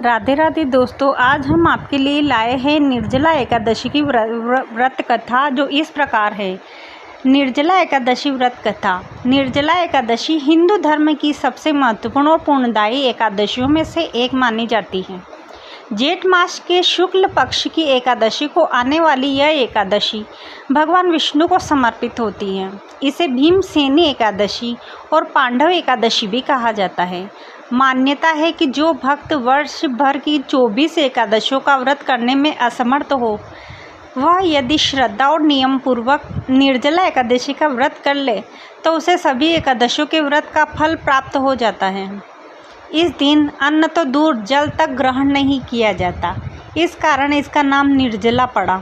राधे राधे दोस्तों, आज हम आपके लिए लाए हैं निर्जला एकादशी की व्रत कथा, जो इस प्रकार है। निर्जला एकादशी व्रत कथा। निर्जला एकादशी हिंदू धर्म की सबसे महत्वपूर्ण और पुण्यदायी एकादशियों में से एक मानी जाती है। जेठ मास के शुक्ल पक्ष की एकादशी को आने वाली यह एकादशी भगवान विष्णु को समर्पित होती है। इसे भीमसेनी एकादशी और पांडव एकादशी भी कहा जाता है। मान्यता है कि जो भक्त वर्ष भर की 24 एकादशियों का व्रत करने में असमर्थ हो, वह यदि श्रद्धा और नियम पूर्वक निर्जला एकादशी का व्रत कर ले तो उसे सभी एकादशियों के व्रत का फल प्राप्त हो जाता है। इस दिन अन्न तो दूर, जल तक ग्रहण नहीं किया जाता। इस कारण इसका नाम निर्जला पड़ा।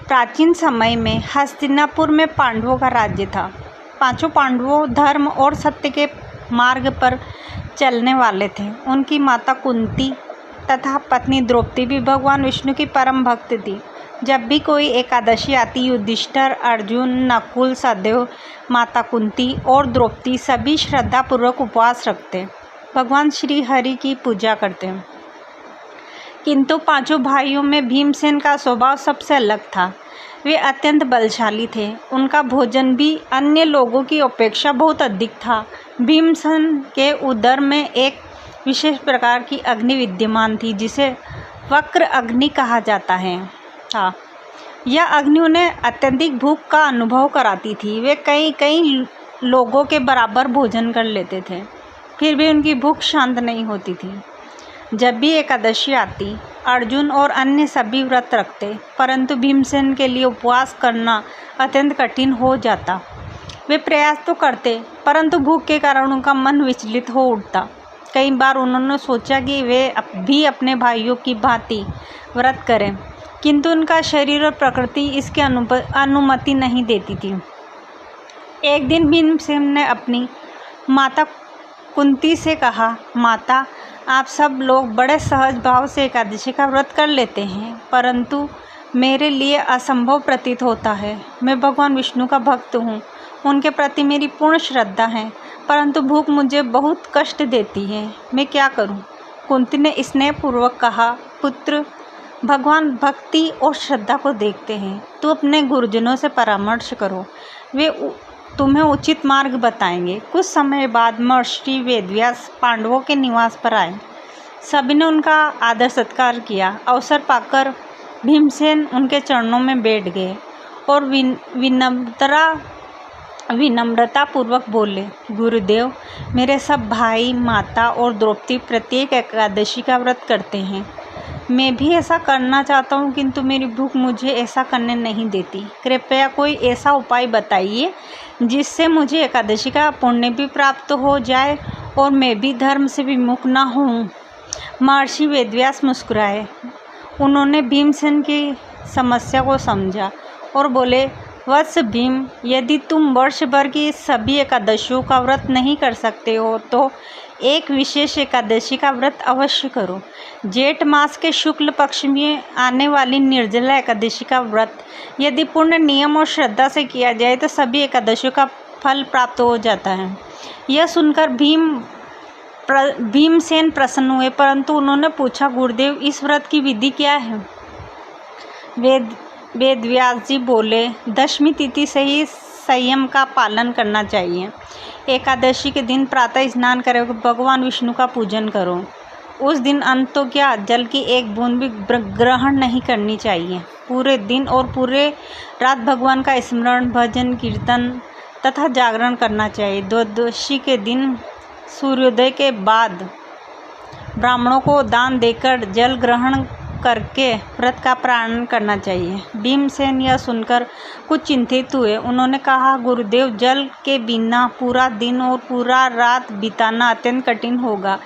प्राचीन समय में हस्तिनापुर में पांडवों का राज्य था। पांचों पांडवों धर्म और सत्य के मार्ग पर चलने वाले थे। उनकी माता कुंती तथा पत्नी द्रौपदी भी भगवान विष्णु की परम भक्त थी। जब भी कोई एकादशी आती, युधिष्ठिर, अर्जुन, नकुल, सहदेव, माता कुंती और द्रौपदी सभी श्रद्धापूर्वक उपवास रखते, भगवान श्री हरि की पूजा करते। किंतु पांचों भाइयों में भीमसेन का स्वभाव सबसे अलग था। वे अत्यंत बलशाली थे। उनका भोजन भी अन्य लोगों की अपेक्षा बहुत अधिक था। भीमसेन के उदर में एक विशेष प्रकार की अग्नि विद्यमान थी, जिसे वक्र अग्नि कहा जाता है। यह अग्नि उन्हें अत्यधिक भूख का अनुभव कराती थी। वे कई लोगों के बराबर भोजन कर लेते थे, फिर भी उनकी भूख शांत नहीं होती थी। जब भी एकादशी आती, अर्जुन और अन्य सभी व्रत रखते, परंतु भीमसेन के लिए उपवास करना अत्यंत कठिन हो जाता। वे प्रयास तो करते, परंतु भूख के कारण उनका मन विचलित हो उठता। कई बार उन्होंने सोचा कि वे भी अपने भाइयों की भांति व्रत करें, किंतु उनका शरीर और प्रकृति इसकी अनुमति नहीं देती थी। एक दिन भीमसेन ने अपनी माता कुंती से कहा, माता, आप सब लोग बड़े सहज भाव से एकादशी का व्रत कर लेते हैं, परंतु मेरे लिए असंभव प्रतीत होता है। मैं भगवान विष्णु का भक्त हूँ, उनके प्रति मेरी पूर्ण श्रद्धा है, परंतु भूख मुझे बहुत कष्ट देती है। मैं क्या करूँ? कुंती ने स्नेहपूर्वक कहा, पुत्र, भगवान भक्ति और श्रद्धा को देखते हैं। तू अपने गुरुजनों से परामर्श करो, वे तुम्हें उचित मार्ग बताएंगे। कुछ समय बाद महर्षि वेदव्यास पांडवों के निवास पर आए। सभी ने उनका आदर सत्कार किया। अवसर पाकर भीमसेन उनके चरणों में बैठ गए और विनम्रता पूर्वक बोले, गुरुदेव, मेरे सब भाई, माता और द्रौपदी प्रत्येक एकादशी का व्रत करते हैं। मैं भी ऐसा करना चाहता हूँ, किंतु मेरी भूख मुझे ऐसा करने नहीं देती। कृपया कोई ऐसा उपाय बताइए जिससे मुझे एकादशी का पुण्य भी प्राप्त हो जाए और मैं भी धर्म से विमुख न हूँ। महर्षि वेदव्यास मुस्कुराए। उन्होंने भीमसेन की समस्या को समझा और बोले, वत्स भीम, यदि तुम वर्ष भर की सभी एकादशियों का व्रत नहीं कर सकते हो तो एक विशेष एकादशी का व्रत अवश्य करो। जेठ मास के शुक्ल पक्ष में आने वाली निर्जला एकादशी का व्रत यदि पूर्ण नियम और श्रद्धा से किया जाए तो सभी एकादशियों का फल प्राप्त हो जाता है। यह सुनकर भीमसेन प्रसन्न हुए, परंतु उन्होंने पूछा, गुरुदेव, इस व्रत की विधि क्या है? वेदव्यास जी बोले, दशमी तिथि से ही संयम का पालन करना चाहिए। एकादशी के दिन प्रातः स्नान करो, भगवान विष्णु का पूजन करो। उस दिन अन्न तो क्या, जल की एक बूंद भी ग्रहण नहीं करनी चाहिए। पूरे दिन और पूरे रात भगवान का स्मरण, भजन, कीर्तन तथा जागरण करना चाहिए। द्वादशी के दिन सूर्योदय के बाद ब्राह्मणों को दान देकर जल ग्रहण करके व्रत का प्रारंभ करना चाहिए। भीमसेन यह सुनकर कुछ चिंतित हुए। उन्होंने कहा, गुरुदेव, जल के बिना पूरा दिन और पूरा रात बिताना अत्यंत कठिन होगा।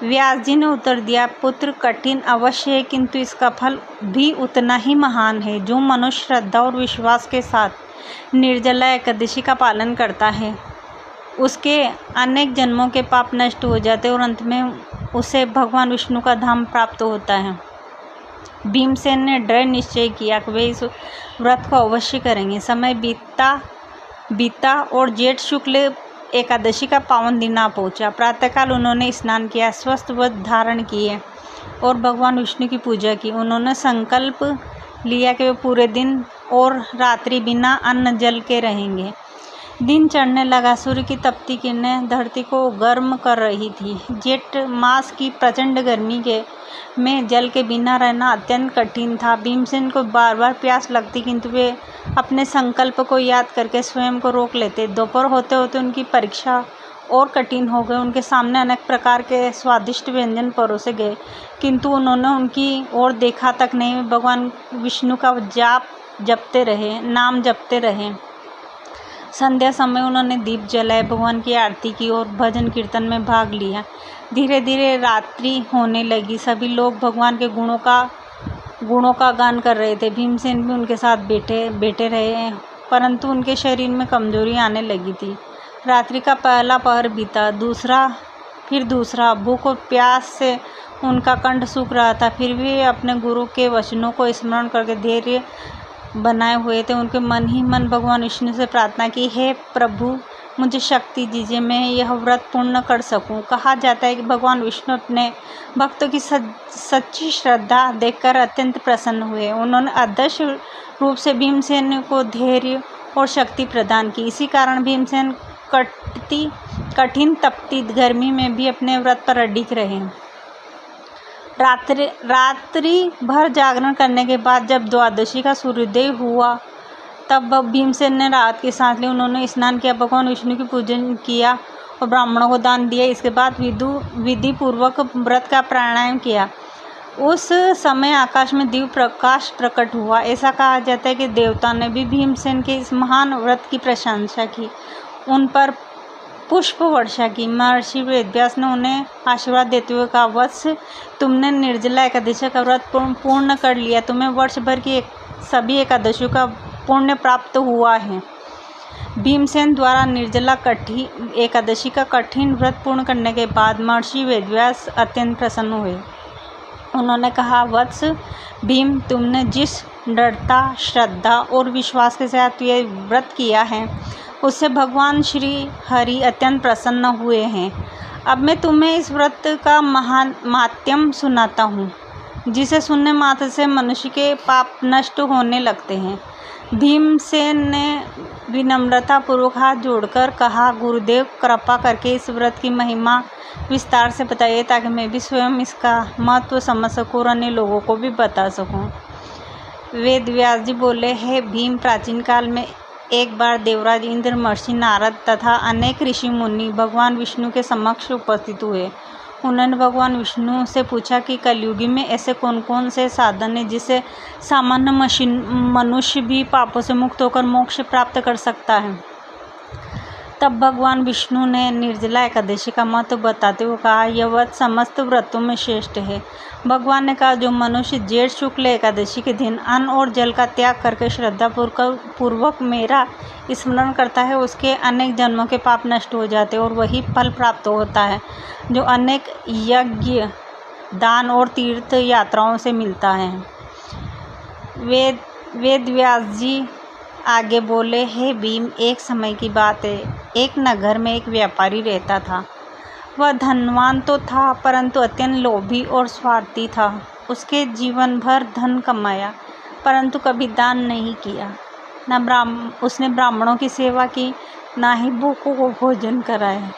व्यास जी ने उत्तर दिया, पुत्र, कठिन अवश्य है, किंतु इसका फल भी उतना ही महान है। जो मनुष्य श्रद्धा और विश्वास के साथ निर्जला एकादशी का पालन करता है, उसके अनेक जन्मों के पाप नष्ट हो जाते और अंत में उसे भगवान विष्णु का धाम प्राप्त होता है। भीमसेन ने दृढ़ निश्चय किया कि वे इस व्रत को अवश्य करेंगे। समय बीता और जेठ शुक्ल एकादशी का पावन दिन आ पहुंचा। प्रातःकाल उन्होंने स्नान किया, स्वस्थ वस्त्र धारण किए और भगवान विष्णु की पूजा की। उन्होंने संकल्प लिया कि वे पूरे दिन और रात्रि बिना अन्न जल के रहेंगे। दिन चढ़ने लगा। सूर्य की तपती किरणें धरती को गर्म कर रही थी। जेठ मास की प्रचंड गर्मी के में जल के बिना रहना अत्यंत कठिन था। भीमसेन को बार बार प्यास लगती, किंतु वे अपने संकल्प को याद करके स्वयं को रोक लेते। दोपहर होते होते उनकी परीक्षा और कठिन हो गई। उनके सामने अनेक प्रकार के स्वादिष्ट व्यंजन परोसे गए, किंतु उन्होंने उनकी ओर देखा तक नहीं। भगवान विष्णु का नाम जपते रहे। संध्या समय उन्होंने दीप जलाए, भगवान की आरती की और भजन कीर्तन में भाग लिया। धीरे धीरे रात्रि होने लगी। सभी लोग भगवान के गुणों का गान कर रहे थे। भीमसेन भी उनके साथ बैठे रहे, परंतु उनके शरीर में कमजोरी आने लगी थी। रात्रि का पहला पहर बीता, फिर दूसरा। भूख और प्यास से उनका कंठ सूख रहा था, फिर भी अपने गुरु के वचनों को स्मरण करके धैर्य बनाए हुए थे। उनके मन ही मन भगवान विष्णु से प्रार्थना की, हे प्रभु, मुझे शक्ति दीजिए, मैं यह व्रत पूर्ण कर सकूं। कहा जाता है कि भगवान विष्णु अपने भक्तों की सच्ची श्रद्धा देखकर अत्यंत प्रसन्न हुए। उन्होंने अदृश्य रूप से भीमसेन को धैर्य और शक्ति प्रदान की। इसी कारण भीमसेन कठिन तपती गर्मी में भी अपने व्रत पर अडिग रहे। रात्रि भर जागरण करने के बाद जब द्वादशी का सूर्योदय हुआ, तब भीमसेन ने रात की सांस ली। उन्होंने स्नान किया, भगवान विष्णु की पूजन किया और ब्राह्मणों को दान दिया। इसके बाद विधि पूर्वक व्रत का प्राणायाम किया। उस समय आकाश में दिव्य प्रकाश प्रकट हुआ। ऐसा कहा जाता है कि देवता ने भी भीमसेन के इस महान व्रत की प्रशंसा की, उन पर पुष्प वर्षा की। महर्षि वेदव्यास ने उन्हें आशीर्वाद देते हुए कहा, वत्स, तुमने निर्जला एकादशी का व्रत पूर्ण कर लिया। तुम्हें वर्ष भर की सभी एकादशियों का पुण्य प्राप्त हुआ है। भीमसेन द्वारा निर्जला एकादशी का कठिन व्रत पूर्ण करने के बाद महर्षि वेदव्यास अत्यंत प्रसन्न हुए। उन्होंने कहा, वत्स भीम, तुमने जिस दृढ़ता, श्रद्धा और विश्वास के साथ ये व्रत किया है, उससे भगवान श्री हरि अत्यंत प्रसन्न हुए हैं। अब मैं तुम्हें इस व्रत का महात्म्य सुनाता हूँ, जिसे सुनने मात्र से मनुष्य के पाप नष्ट होने लगते हैं। भीमसेन ने विनम्रता पूर्वक हाथ जोड़कर कहा, गुरुदेव, कृपा करके इस व्रत की महिमा विस्तार से बताइए, ताकि मैं भी स्वयं इसका महत्व समझ सकूँ और अन्य लोगों को भी बता सकूँ। वेदव्यास जी बोले, हे भीम, प्राचीन काल में एक बार देवराज इंद्र, महर्षि नारद तथा अनेक ऋषि मुनि भगवान विष्णु के समक्ष उपस्थित हुए। उन्होंने भगवान विष्णु से पूछा कि कलयुगी में ऐसे कौन कौन से साधन हैं जिससे सामान्य मनुष्य भी पापों से मुक्त होकर मोक्ष प्राप्त कर सकता है। तब भगवान विष्णु ने निर्जला एकादशी का महत्व बताते हुए कहा, यह व्रत समस्त व्रतों में श्रेष्ठ है। भगवान ने कहा, जो मनुष्य जेठ शुक्ल एकादशी के दिन अन्न और जल का त्याग करके श्रद्धा पूर्वक मेरा स्मरण करता है, उसके अनेक जन्मों के पाप नष्ट हो जाते हैं और वही फल प्राप्त होता है जो अनेक यज्ञ, दान और तीर्थ यात्राओं से मिलता है। वेदव्यास जी आगे बोले, हे भीम, एक समय की बात है, एक नगर में एक व्यापारी रहता था। वह धनवान तो था, परंतु अत्यंत लोभी और स्वार्थी था। उसके जीवन भर धन कमाया, परंतु कभी दान नहीं किया। उसने ब्राह्मणों की सेवा की, ना ही भूखों को भोजन कराया।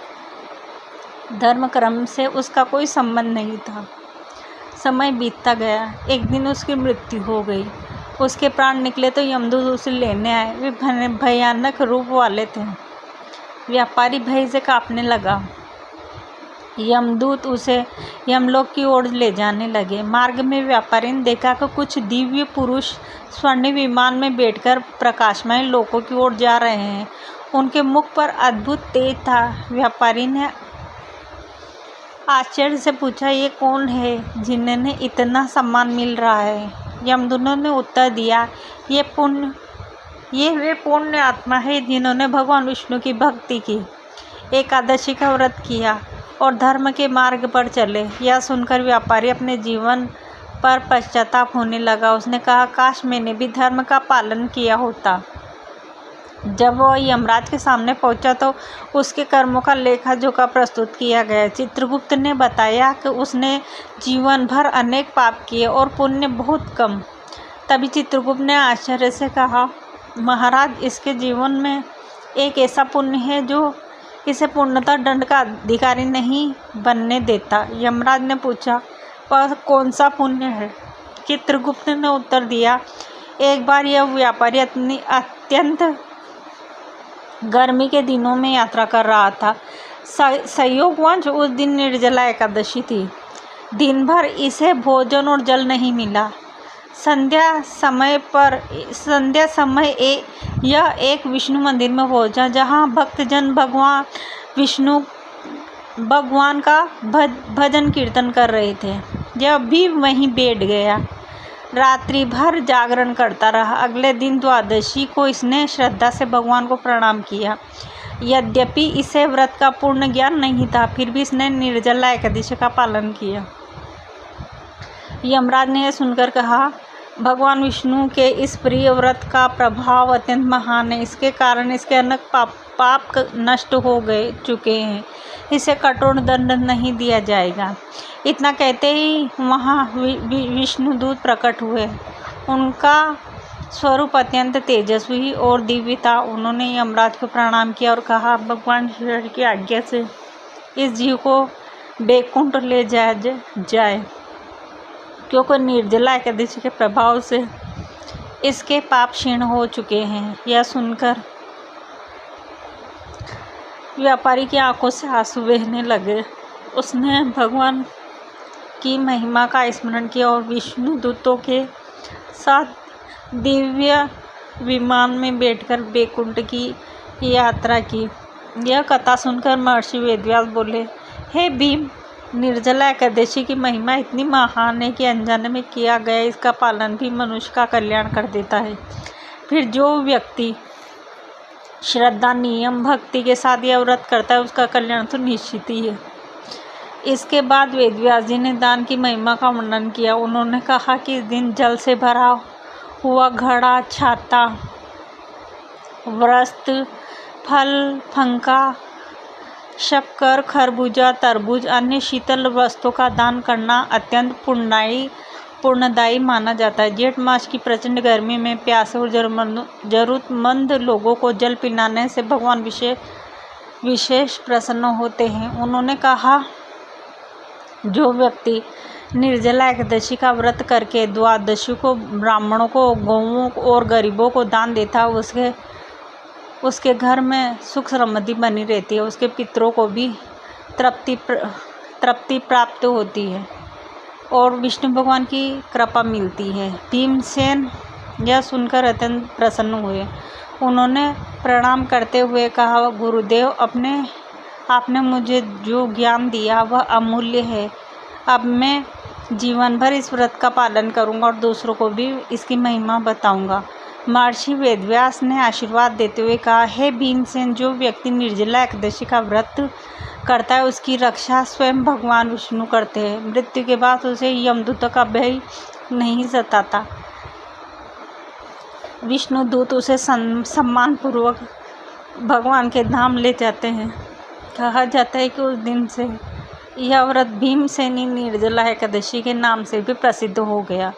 धर्म कर्म से उसका कोई संबंध नहीं था। समय बीतता गया। एक दिन उसकी मृत्यु हो गई। उसके प्राण निकले तो यमदूत उसे लेने आए। वे भयानक रूप वाले थे। व्यापारी भय से कांपने लगा। यमदूत उसे यमलोक की ओर ले जाने लगे। मार्ग में व्यापारी ने देखा कि कुछ दिव्य पुरुष स्वर्ण विमान में बैठकर प्रकाशमय लोकों की ओर जा रहे हैं। उनके मुख पर अद्भुत तेज था। व्यापारी ने आश्चर्य से पूछा, ये कौन है जिन्हें इतना सम्मान मिल रहा है? यमदूतों ने उत्तर दिया, ये वे पुण्य आत्मा है जिन्होंने भगवान विष्णु की भक्ति की, एकादशी का व्रत किया और धर्म के मार्ग पर चले। यह सुनकर व्यापारी अपने जीवन पर पश्चाताप होने लगा। उसने कहा, काश मैंने भी धर्म का पालन किया होता। जब वह यमराज के सामने पहुंचा तो उसके कर्मों का लेखा जोखा प्रस्तुत किया गया। चित्रगुप्त ने बताया कि उसने जीवन भर अनेक पाप किए और पुण्य बहुत कम। तभी चित्रगुप्त ने आश्चर्य से कहा, महाराज, इसके जीवन में एक ऐसा पुण्य है जो इसे पूर्णतः दंड का अधिकारी नहीं बनने देता। यमराज ने पूछा, वह कौन सा पुण्य है? चित्रगुप्त ने उत्तर दिया, एक बार यह व्यापारी अत्यंत गर्मी के दिनों में यात्रा कर रहा था। संयोगवश उस दिन निर्जला एकादशी थी। दिन भर इसे भोजन और जल नहीं मिला। संध्या समय यह एक विष्णु मंदिर में पहुंचा, जहां भक्तजन भगवान का भजन कीर्तन कर रहे थे। यह भी वहीं बैठ गया, रात्रि भर जागरण करता रहा। अगले दिन द्वादशी को इसने श्रद्धा से भगवान को प्रणाम किया। यद्यपि इसे व्रत का पूर्ण ज्ञान नहीं था, फिर भी इसने निर्जला एकादशी का पालन किया। यमराज ने यह सुनकर कहा, भगवान विष्णु के इस प्रिय व्रत का प्रभाव अत्यंत महान है। इसके कारण इसके अनेक पाप नष्ट हो चुके हैं। इसे कठोर दंड नहीं दिया जाएगा। इतना कहते ही वहाँ विष्णुदूत प्रकट हुए। उनका स्वरूप अत्यंत तेजस्वी और दिव्य था। उन्होंने यमराज को प्रणाम किया और कहा, भगवान श्री की आज्ञा से इस जीव को बैकुंठ ले जाया जाए, क्योंकि निर्जला एकादशी के प्रभाव से इसके पाप क्षीण हो चुके हैं। यह सुनकर व्यापारी की आंखों से आंसू बहने लगे। उसने भगवान की महिमा का स्मरण किया और विष्णु दूतों के साथ दिव्य विमान में बैठकर बैकुंठ की यात्रा की। यह कथा सुनकर महर्षि वेदव्यास बोले, हे भीम, निर्जला एकादशी की महिमा इतनी महान है कि अनजाने में किया गया इसका पालन भी मनुष्य का कल्याण कर देता है। फिर जो व्यक्ति श्रद्धा, नियम, भक्ति के साथ यह व्रत करता है, उसका कल्याण तो निश्चित ही है। इसके बाद वेदव्यास जी ने दान की महिमा का वर्णन किया। उन्होंने कहा कि इस दिन जल से भरा हुआ घड़ा, छाता, वस्त्र, फल, फंका, शक्कर, खरबूजा, तरबूज, अन्य शीतल वस्तुओं का दान करना अत्यंत पुण्यदायी माना जाता है। जेठ मास की प्रचंड गर्मी में प्यासे और जरूरतमंद लोगों को जल पिलाने से भगवान विशेष प्रसन्न होते हैं। उन्होंने कहा, जो व्यक्ति निर्जला एकादशी का व्रत करके द्वादशी को ब्राह्मणों को, गौओं और गरीबों को दान देता है, उसके घर में सुख समृद्धि बनी रहती है। उसके पितरों को भी तृप्ति प्राप्त होती है और विष्णु भगवान की कृपा मिलती है। भीमसेन यह सुनकर अत्यंत प्रसन्न हुए। उन्होंने प्रणाम करते हुए कहा, गुरुदेव, आपने मुझे जो ज्ञान दिया वह अमूल्य है। अब मैं जीवन भर इस व्रत का पालन करूंगा और दूसरों को भी इसकी महिमा बताऊंगा। महर्षि वेदव्यास ने आशीर्वाद देते हुए कहा, हे भीमसेन, जो व्यक्ति निर्जला एकादशी का व्रत करता है, उसकी रक्षा स्वयं भगवान विष्णु करते हैं। मृत्यु के बाद उसे यमदूतों का भय नहीं सताता। विष्णु दूत उसे सम्मानपूर्वक भगवान के धाम ले जाते हैं। कहा जाता है कि उस दिन से यह व्रत भीमसेनी निर्जला एकादशी के नाम से भी प्रसिद्ध हो गया।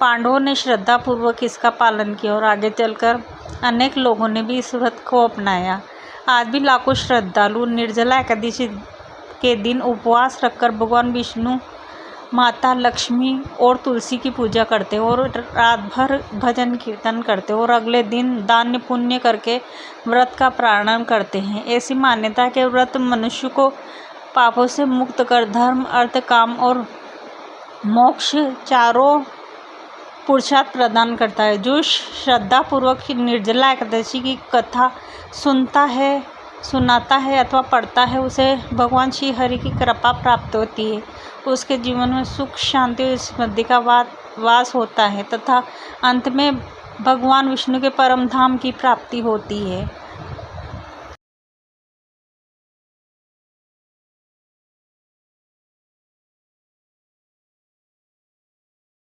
पांडवों ने श्रद्धापूर्वक इसका पालन किया और आगे चलकर अनेक लोगों ने भी इस व्रत को अपनाया। आज भी लाखों श्रद्धालु निर्जला एकादशी के दिन उपवास रखकर भगवान विष्णु, माता लक्ष्मी और तुलसी की पूजा करते हैं और रात भर भजन कीर्तन करते हैं और अगले दिन दान पुण्य करके व्रत का प्रारंभ करते हैं। ऐसी मान्यता है कि व्रत मनुष्य को पापों से मुक्त कर धर्म, अर्थ, काम और मोक्ष चारों पुरुषार्थ प्रदान करता है। जो श्रद्धापूर्वक निर्जला एकादशी की कथा सुनाता है अथवा पढ़ता है, उसे भगवान श्री हरि की कृपा प्राप्त होती है। उसके जीवन में सुख, शांति और समृद्धि का वास होता है तथा अंत में भगवान विष्णु के परम धाम की प्राप्ति होती है।